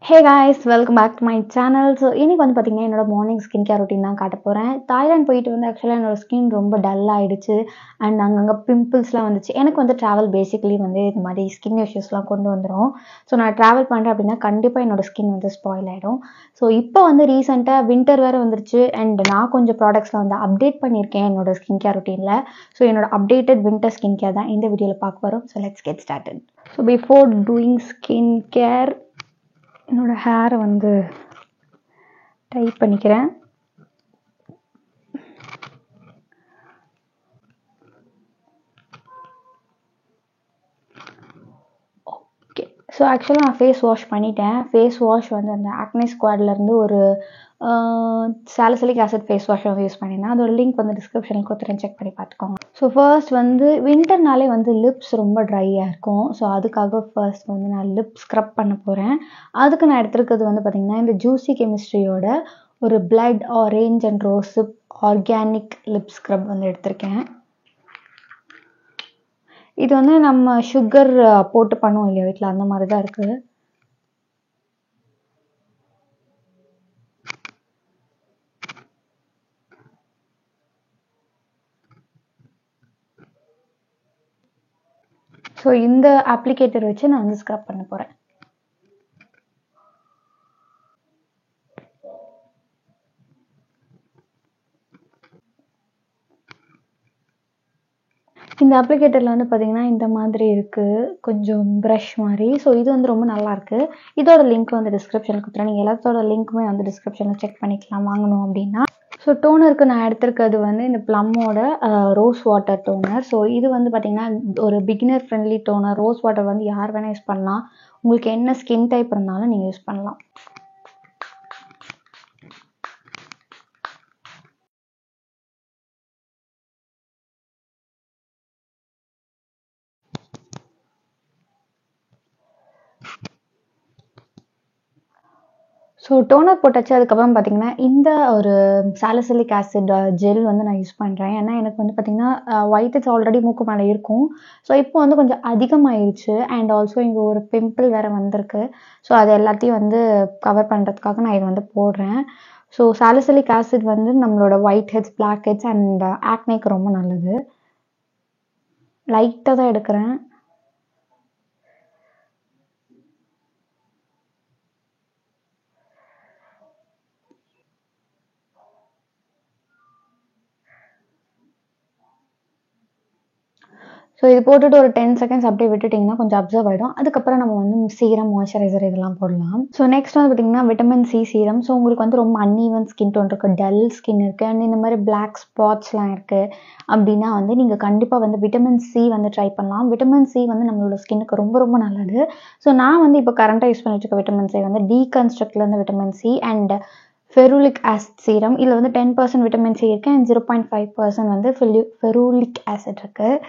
Hey guys, welcome back to my channel. So இன்னைக்கு வந்து பார்த்தீங்கன்னா என்னோட மார்னிங் ஸ்கின் கேர் ரொட்டீன் தான் காட்ட போகிறேன். தாய்லாந்து போயிட்டு வந்து ஆக்சுவலாக என்னோட ஸ்கின் ரொம்ப டல் ஆகிடுச்சு அண்ட் அங்கங்கே பிம்பிள்ஸ்லாம் வந்துச்சு. எனக்கு வந்து ட்ராவல் பேசிக்கலி வந்து இந்த மாதிரி ஸ்கின் இஷ்யூஸ்லாம் கொண்டு வந்துடும். ஸோ நான் ட்ராவல் பண்ணுறேன் அப்படின்னா கண்டிப்பாக என்னோட ஸ்கின் வந்து ஸ்பாயில் ஆகிடும். ஸோ இப்போ வந்து ரீசெண்டாக வின்டர் வேறு வந்துருச்சு அண்ட் நான் கொஞ்சம் ப்ராடக்ட்ஸ்லாம் வந்து அப்டேட் பண்ணியிருக்கேன் என்னோட ஸ்கின் கேர் ரொட்டீனில். ஸோ என்னோட அப்டேட்டட் வின்டர் ஸ்கின் கேர் தான் இந்த வீடியோவில் பார்க்க போகிறோம். So let's get started. So before doing skin care என்னோட ஹேரை வந்து டைப் பண்ணிக்கிறேன். ஓகே, ஸோ ஆக்சுவலாக நான் ஃபேஸ் வாஷ் பண்ணிட்டேன். ஃபேஸ் வாஷ் வந்து அந்த ஆக்னி ஸ்குவாட்லேருந்து ஒரு சாலிசிலிக் ஆசிட் ஃபேஸ் வாஷ் வந்து யூஸ் பண்ணியிருந்தேன். அதோட லிங்க் வந்து டிஸ்கிரிப்ஷனில் கொடுத்துறேன், செக் பண்ணி பார்த்துக்கோங்க. ஸோ ஃபர்ஸ்ட் வந்து வின்டர்னாலே வந்து லிப்ஸ் ரொம்ப ட்ரையாக இருக்கும். ஸோ அதுக்காக ஃபர்ஸ்ட் வந்து நான் லிப் ஸ்க்ரப் பண்ண போகிறேன். அதுக்கு நான் எடுத்துருக்கிறது வந்து பார்த்திங்கன்னா இந்த ஜூசி கெமிஸ்ட்ரியோட ஒரு blood orange and rosehip organic lip scrub வந்து எடுத்திருக்கேன். இது வந்து நம்ம சுகர் போட்டு பண்ணுவோம் இல்லையா வீட்டில், அந்த மாதிரி தான் இருக்குது. ஸோ இந்த அப்ளிகேட்டர் வச்சு நான் வந்து ஸ்க்ரப் பண்ண போகிறேன். இந்த அப்ளிகேட்டரில் வந்து பார்த்திங்கன்னா இந்த மாதிரி இருக்குது, கொஞ்சம் ப்ரஷ் மாதிரி. ஸோ இது வந்து ரொம்ப நல்லாயிருக்கு. இதோட லிங்க் வந்து டிஸ்கிரிப்ஷனில் கொடுத்துறேன். நீங்கள் எல்லாத்தோட லிங்க்குமே வந்து டிஸ்கிரிப்ஷனில் செக் பண்ணிக்கலாம் வாங்கணும் அப்படின்னா. ஸோ டோனருக்கு நான் எடுத்திருக்கிறது வந்து இந்த ப்ளம்மோட ரோஸ் வாட்டர் டோனர். ஸோ இது வந்து பார்த்திங்கன்னா ஒரு beginner friendly toner. Rose water வந்து யார் வேணால் யூஸ் பண்ணலாம். உங்களுக்கு என்ன ஸ்கின் டைப் இருந்தாலும் நீங்கள் யூஸ் பண்ணலாம். ஸோ டோனர் போட்டாச்சு. அதுக்கப்புறம் பார்த்திங்கன்னா இந்த ஒரு சாலிசிலிக் ஆசிட் ஜெல் வந்து நான் யூஸ் பண்ணுறேன். ஏன்னா எனக்கு வந்து பார்த்திங்கன்னா ஒயிட் ஹெட்ஸ் ஆல்ரெடி மூக்கு மேலே இருக்கும். ஸோ இப்போ வந்து கொஞ்சம் அதிகமாகிடுச்சு அண்ட் ஆல்சோ இங்கே ஒரு பிம்பிள் வேறு வந்திருக்கு. ஸோ அது எல்லாத்தையும் வந்து கவர் பண்ணுறதுக்காக நான் இது வந்து போடுறேன். ஸோ சாலிசிலிக் ஆசிட் வந்து நம்மளோட white heads, black heads and ஆக்னேக்கு ரொம்ப நல்லது. லைட்டாக தான் எடுக்கிறேன். ஸோ இது போட்டுட்டு ஒரு 10 செகண்ட்ஸ் அப்படியே விட்டுட்டிங்கன்னா கொஞ்சம் அப்சர்வ் ஆகிடும். அதுக்கப்புறம் நம்ம வந்து சீரம், மாய்ஸ்சரைசர் இதெல்லாம் போடலாம். ஸோ நெக்ஸ்ட் வந்து பார்த்திங்கன்னா விட்டமின் சி சீரம். ஸோ உங்களுக்கு வந்து ரொம்ப அன்ஈவன் ஸ்கின் டோன் இருக்குது, டல் ஸ்கின் இருக்குது அண்ட் இந்த மாதிரி பிளாக் ஸ்பாட்ஸ்லாம் இருக்குது அப்படின்னா வந்து நீங்கள் கண்டிப்பாக வந்து விட்டமின் சி வந்து ட்ரை பண்ணலாம். விட்டமின் சி வந்து நம்மளோட ஸ்கின்னுக்கு ரொம்ப ரொம்ப நல்லது. ஸோ நான் வந்து இப்போ கரண்ட்டாக யூஸ் பண்ணிட்டு இருக்க விட்டமின் சி வந்து டீகன்ஸ்ட்ரக்ட்லேருந்து vitamin C and ferulic acid serum. இதில் வந்து 10% விட்டமின் சி இருக்குது அண்ட் 0.5% வந்து ஃபெருலிக் ஆசிட் இருக்குது.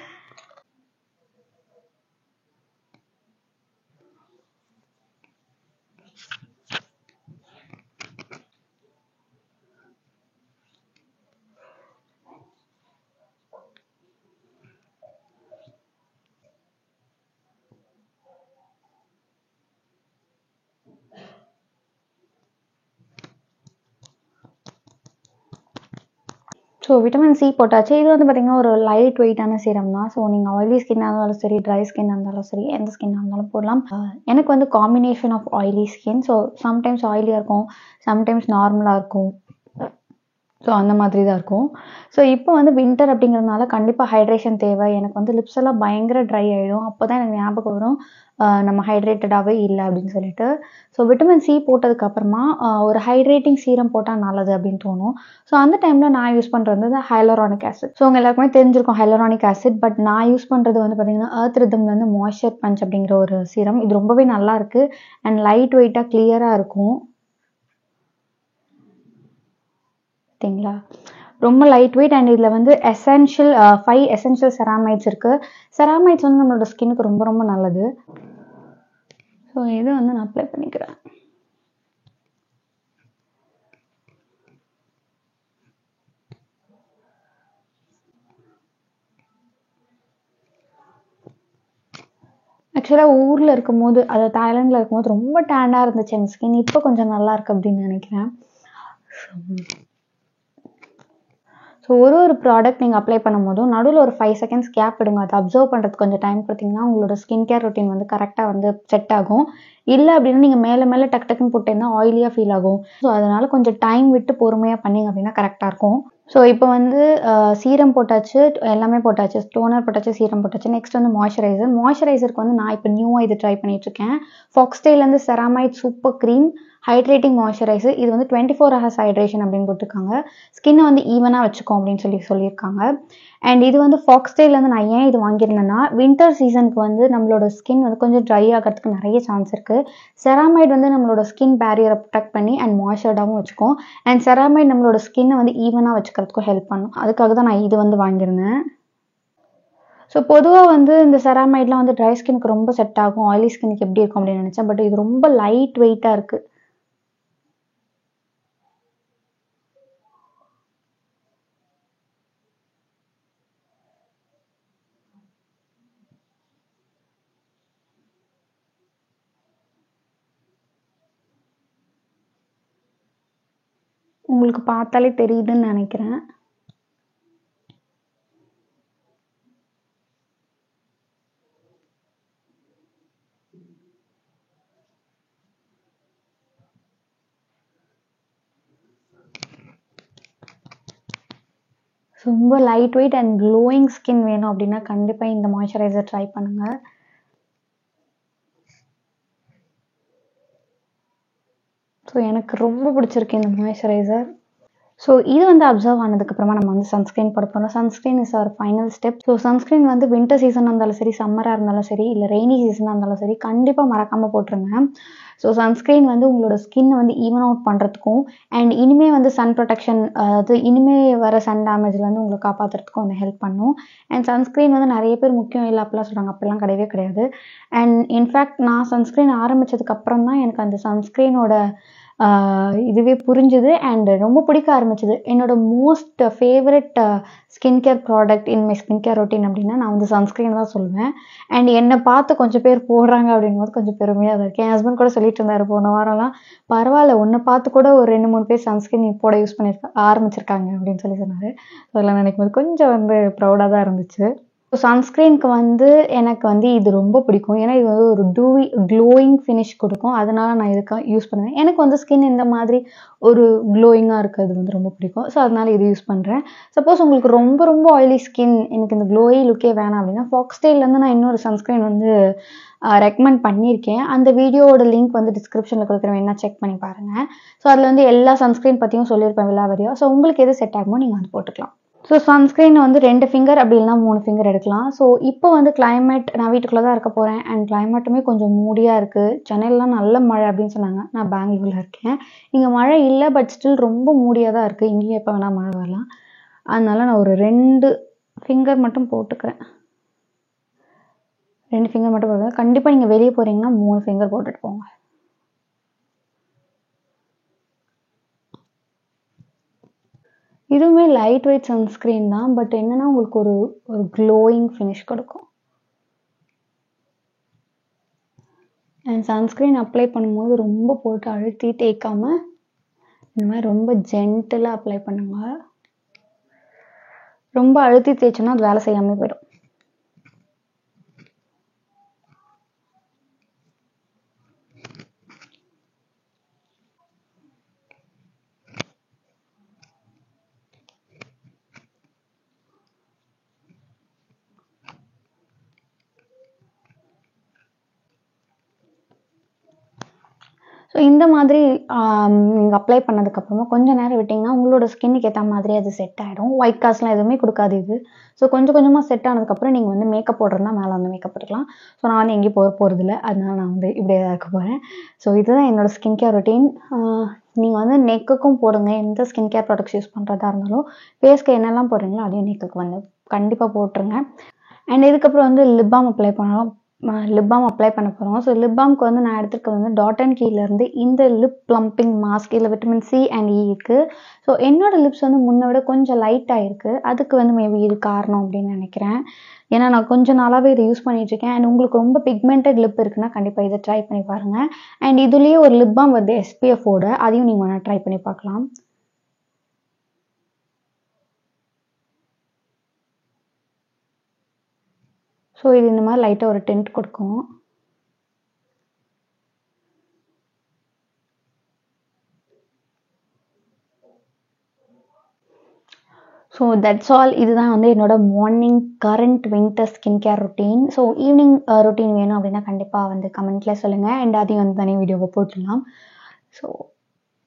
ஸோ விட்டமின் சி போட்டாச்சு. இது வந்து பார்த்திங்கன்னா ஒரு லைட் வெயிட்டான சீரம் தான். ஸோ நீங்கள் ஆயிலி ஸ்கின்னாக இருந்தாலும் சரி, ட்ரை ஸ்கின்னாக இருந்தாலும் சரி, எந்த ஸ்கின்னாக இருந்தாலும் போடலாம். எனக்கு வந்து combination of oily skin. So sometimes ஆயிலியாக இருக்கும், சம்டைம்ஸ் நார்மலாக இருக்கும். ஸோ அந்த மாதிரி தான் இருக்கும். ஸோ இப்போ வந்து வின்டர் அப்படிங்கிறதுனால கண்டிப்பாக ஹைட்ரேஷன் தேவை. எனக்கு வந்து லிப்ஸ் எல்லாம் பயங்கர ட்ரை ஆகிடும். அப்போ தான் எனக்கு ஞாபகம் வரும் நம்ம ஹைட்ரேட்டடாகவே இல்லை அப்படின்னு சொல்லிட்டு. ஸோ விட்டமின் சி போட்டதுக்கப்புறமா ஒரு ஹைட்ரேட்டிங் சீரம் போட்டால் நல்லது அப்படின்னு தோணும். ஸோ அந்த டைமில் நான் யூஸ் பண்ணுறது வந்து ஹைலரானிக் ஆசிட். ஸோ உங்கள் எல்லாருக்குமே தெரிஞ்சிருக்கும் ஹைலரானிக் ஆசிட். பட் நான் யூஸ் பண்ணுறது வந்து பார்த்திங்கன்னா எர்த் ரிதம்லேருந்து மாய்ஸ்சர் பஞ்ச் அப்படிங்கிற ஒரு சீரம். இது ரொம்பவே நல்லாயிருக்கு அண்ட் லைட் வெயிட்டாக கிளியராக இருக்கும். சரிங்களா, ரொம்ப லைட் வெயிட் அண்ட் இதில் வந்து எசென்ஷியல் 5 எசென்ஷியல் செராமைட்ஸ் இருக்குது. செராமைட்ஸ் வந்து நம்மளோட ஸ்கின்னுக்கு ரொம்ப ரொம்ப நல்லது. ஸோ இதை வந்து நான் அப்ளை பண்ணிக்கிறேன். ஆக்சுவலாக ஊரில் இருக்கும்போது, அதாவது தாய்லாண்டில் இருக்கும்போது ரொம்ப டேண்டாக இருந்துச்சு என் ஸ்கின். இப்போ கொஞ்சம் நல்லா இருக்கு அப்படின்னு நினைக்கிறேன். ஸோ ஒரு ப்ராடக்ட் நீங்கள் அப்ளை பண்ணும்போதும் நடுவில் ஒரு 5 செகண்ட்ஸ் கேப் விடுங்க. அதை அப்சர்வ் பண்ணுறதுக்கு கொஞ்சம் டைம் கொடுத்தீங்கன்னா உங்களோட ஸ்கின் கேர் ரொட்டீன் வந்து கரெக்டாக வந்து செட் ஆகும். இல்லை அப்படின்னா நீங்கள் மேலே மேலே டக்கு டக்குன்னு போட்டீங்கன்னா ஆயிலியாக ஃபீல் ஆகும். ஸோ அதனால கொஞ்சம் டைம் விட்டு பொறுமையாக பண்ணிங்க அப்படின்னா கரெக்டாக இருக்கும். ஸோ இப்போ வந்து சீரம் போட்டாச்சு, எல்லாமே போட்டாச்சு, டோனர் போட்டாச்சு, சீரம் போட்டாச்சு. நெக்ஸ்ட் வந்து மாய்ஸ்சரைசருக்கு வந்து நான் இப்போ நியூவாக இது ட்ரை பண்ணிட்டுருக்கேன். ஃபாக்ஸ்டேலேருந்து ceramide super cream hydrating moisturiser. இது வந்து 24 hours ஹைட்ரேஷன் அப்படின்னு போட்டிருக்காங்க. ஸ்கின்னை வந்து ஈவனாக வச்சுக்கோம் அப்படின்னு சொல்லியிருக்காங்க. அண்ட் இது வந்து ஃபாக்ஸ்டேலேருந்து நான் ஏன் இது வாங்கியிருந்தேன்னா, வின்டர் சீசனுக்கு வந்து நம்மளோட ஸ்கின் வந்து கொஞ்சம் ட்ரை ஆகிறதுக்கு நிறைய சான்ஸ் இருக்குது. செராமைட் வந்து நம்மளோட ஸ்கின் பேரியரை ப்ரொடெக்ட் பண்ணி அண்ட் மாய்ஸ்சர்டாகவும் வச்சுக்கும். அண்ட் செராமைட் நம்மளோட ஸ்கின்னை வந்து ஈவனாக வச்சுக்கிறதுக்கும் ஹெல்ப் பண்ணும். அதுக்காக தான் நான் இது வந்து வாங்கியிருந்தேன். ஸோ பொதுவாக வந்து இந்த செராமைட்லாம் வந்து ட்ரை ஸ்கின்னுக்கு ரொம்ப செட் ஆகும், ஆயிலி ஸ்கின்னுக்கு எப்படி இருக்கும் அப்படின்னு நினச்சேன். பட் இது ரொம்ப லைட் வெயிட்டாக இருக்குது. உங்களுக்கு பார்த்தாலே தெரியுதுன்னு நினைக்கிறேன். ரொம்ப light weight and glowing skin வேணும் அப்படின்னா கண்டிப்பாக இந்த மாய்ஸ்சரைசர் ட்ரை பண்ணுங்கள். ஸோ எனக்கு ரொம்ப பிடிச்சிருக்கு இந்த மாய்ஸ்சரைசர். ஸோ இது வந்து அப்சர்வ் ஆனதுக்கப்புறமா நம்ம வந்து சன்ஸ்க்ரீன் போட போகிறோம். Sunscreen is our final step. So sunscreen வந்து வின்டர் சீசனாக இருந்தாலும் சரி, சம்மராக இருந்தாலும் சரி, இல்லை ரெய்னி சீசனாக இருந்தாலும் சரி, கண்டிப்பாக மறக்காமல் போட்டுருங்க. ஸோ சன்ஸ்க்ரீன் வந்து உங்களோட ஸ்கின்னை வந்து ஈவன் அவுட் பண்ணுறதுக்கும் அண்ட் இனிமேல் வந்து சன் ப்ரொடெக்ஷன், அதாவது இனிமேல் வர சன் டேமேஜ்லேருந்து உங்களை காப்பாற்றுறதுக்கும் வந்து ஹெல்ப் பண்ணும். அண்ட் சன்ஸ்க்ரீன் வந்து நிறைய பேர் முக்கியம் இல்லை அப்படிலாம் சொல்கிறாங்க. அப்படிலாம் கிடையவே கிடையாது. அண்ட் இன்ஃபேக்ட் நான் சன்ஸ்க்ரீன் ஆரம்பித்ததுக்கப்புறம் தான் எனக்கு அந்த சன்ஸ்க்ரீனோட இதுவே புரிஞ்சுது அண்ட் ரொம்ப பிடிக்க ஆரம்பிச்சிது. என்னோட most favourite skin care product in my skin care routine அப்படின்னா நான் வந்து சன்ஸ்க்ரீன் தான் சொல்லுவேன். அண்ட் என்னை பார்த்து கொஞ்சம் பேர் போடுறாங்க அப்படிங்கும்போது கொஞ்சம் பெருமையாக தான் இருக்குது. என் ஹஸ்பண்ட் கூட சொல்லிட்டு இருந்தார் போன வாரம்லாம், பரவாயில்ல உன்னை பார்த்து கூட ஒரு 2-3 பேர் சன்ஸ்க்ரீன் போட யூஸ் ஆரம்பிச்சிருக்காங்க அப்படின்னு சொன்னார். அதெல்லாம் நினைக்கும் போது கொஞ்சம் வந்து ப்ரௌடாக தான் இருந்துச்சு. ஸோ சன்ஸ்க்ரீனுக்கு வந்து எனக்கு வந்து இது ரொம்ப பிடிக்கும். ஏன்னா இது வந்து ஒரு க்ளோயிங் ஃபினிஷ் கொடுக்கும். அதனால நான் இதுக்காக யூஸ் பண்ணுவேன். எனக்கு வந்து ஸ்கின் இந்த மாதிரி ஒரு க்ளோயிங்காக இருக்கிறது வந்து ரொம்ப பிடிக்கும். ஸோ அதனால இது யூஸ் பண்ணுறேன். சப்போஸ் உங்களுக்கு ரொம்ப ரொம்ப ஆயிலி ஸ்கின், எனக்கு இந்த க்ளோயி லுக்கே வேணாம் அப்படின்னா ஃபாக்ஸ்டேல்லேருந்து நான் இன்னொரு சன்ஸ்க்ரீன் வந்து ரெக்கமெண்ட் பண்ணியிருக்கேன். அந்த வீடியோவோட லிங்க் வந்து டிஸ்கிரிப்ஷனில் கொடுக்குறேன், வேணா செக் பண்ணி பாருங்கள். ஸோ அதில் வந்து எல்லா சன்ஸ்க்ரீன் பற்றியும் சொல்லியிருப்பேன் விலாவரியாக. ஸோ உங்களுக்கு எது செட் ஆகுமோ நீங்கள் அது போட்டுக்கலாம். ஸோ சன்ஸ்க்ரீன் வந்து 2 ஃபிங்கர் அப்படி இல்லைனா 3 ஃபிங்கர் எடுக்கலாம். ஸோ இப்போ வந்து கிளைமேட், நான் வீட்டுக்குள்ளே தான் இருக்க போகிறேன் அண்ட் கிளைமேட்டுமே கொஞ்சம் மூடியாக இருக்குது. சென்னையிலலாம் நல்ல மழை அப்படின்னு சொன்னாங்க. நான் பெங்களூரில் இருக்கேன். இங்கே மழை இல்லை, பட் ஸ்டில் ரொம்ப மூடியாக தான் இருக்குது. இங்கேயும் எப்போ வேணால் மழை வரலாம். அதனால நான் ஒரு 2 ஃபிங்கர் மட்டும் போட்டுக்கிறேன். 2 ஃபிங்கர் மட்டும் போட்டுக்கிறேன். கண்டிப்பாக நீங்கள் வெளியே போகிறீங்கன்னா 3 ஃபிங்கர் போட்டுட்டு போங்க. இதுவுமே லைட் வெயிட் சன்ஸ்க்ரீன் தான். பட் என்னன்னா உங்களுக்கு ஒரு க்ளோயிங் ஃபினிஷ் கொடுக்கும். அண்ட் சன்ஸ்க்ரீன் அப்ளை பண்ணும்போது ரொம்ப போட்டு அழுத்தி தேய்க்காமல் இந்த மாதிரி ரொம்ப ஜென்டிலாக அப்ளை பண்ணுங்க. ரொம்ப அழுத்தி தேய்ச்சோன்னா அது வேலை செய்யாமல் போயிடும். ஸோ இந்த மாதிரி நீங்கள் அப்ளை பண்ணதுக்கப்புறமா கொஞ்சம் நேரம் விட்டிங்கன்னா உங்களோட ஸ்கின்னுக்கு ஏற்ற மாதிரி அது செட் ஆகிடும். ஒயிட் காஸ்ட்லாம் எதுவுமே கொடுக்காது இது. ஸோ கொஞ்சம் கொஞ்சமாக செட் ஆனதுக்கப்புறம் நீங்கள் வந்து மேக்கப் போடுறதுனா மேலே வந்து மேக்கப் போட்டுக்கலாம். ஸோ நான் வந்து எங்கேயும் போகிறதில்ல. அதனால நான் வந்து இப்படியே தான் இருக்க போகிறேன். ஸோ இதுதான் என்னோடய ஸ்கின் கேர் ரொட்டீன். நீங்கள் வந்து நெக்குக்கும் போடுங்க. எந்த ஸ்கின் கேர் ப்ராடக்ட்ஸ் யூஸ் பண்ணுறதா இருந்தாலும் ஃபேஸ்க்கு என்னெல்லாம் போடுறீங்களோ அதையும் நெக்குக்கு வந்து கண்டிப்பாக போட்டுருங்க. அண்ட் இதுக்கப்புறம் வந்து லிப் பாம் அப்ளை பண்ணலாம். லிப் பாம் அப்ளை பண்ண போகிறோம். ஸோ லிப் பாம்க்கு வந்து நான் எடுத்துருக்கிறது வந்து டாட் அண்ட் கீலேருந்து இந்த லிப் ப்ளம்பிங் மாஸ்க். இதில் விட்டமின் சி அண்ட் இ இருக்குது. ஸோ என்னோட லிப்ஸ் வந்து முன்னை விட கொஞ்சம் லைட்டாக இருக்குது. அதுக்கு வந்து மேபி இது காரணம் அப்படின்னு நினைக்கிறேன். ஏன்னா நான் கொஞ்சம் நாளாகவே இதை யூஸ் பண்ணிகிட்ருக்கேன். அண்ட் உங்களுக்கு ரொம்ப பிக்மெண்டட் லிப் இருக்குன்னா கண்டிப்பாக இதை ட்ரை பண்ணி பாருங்கள். அண்ட் இதுலேயே ஒரு லிப் பாம் வந்து SPF-ஓட, அதையும் நீங்கள் வேணால் ட்ரை பண்ணி பார்க்கலாம். ஸோ இது இந்த மாதிரி லைட்டாக ஒரு டென்ட் கொடுக்கும். So that's all. இதுதான் வந்து என்னோட morning current winter skin care routine. So evening routine வேணும் அப்படின்னா கண்டிப்பாக வந்து கமெண்ட்டில் சொல்லுங்கள். அண்ட் அதையும் வந்து தனி வீடியோவை போட்டுடலாம். So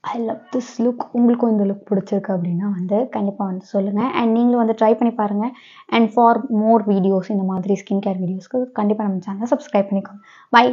I love this look. உங்களுக்கும் இந்த லுக் பிடிச்சிருக்கு அப்படின்னா வந்து கண்டிப்பாக வந்து சொல்லுங்கள். அண்ட் நீங்களும் வந்து ட்ரை பண்ணி பாருங்கள். அண்ட் ஃபார் மோர் வீடியோஸ் இந்த மாதிரி ஸ்கின் கேர் வீடியோஸ்க்கு கண்டிப்பாக நம்ம சேனலை சப்ஸ்கிரைப் பண்ணிக்கோங்க. பை.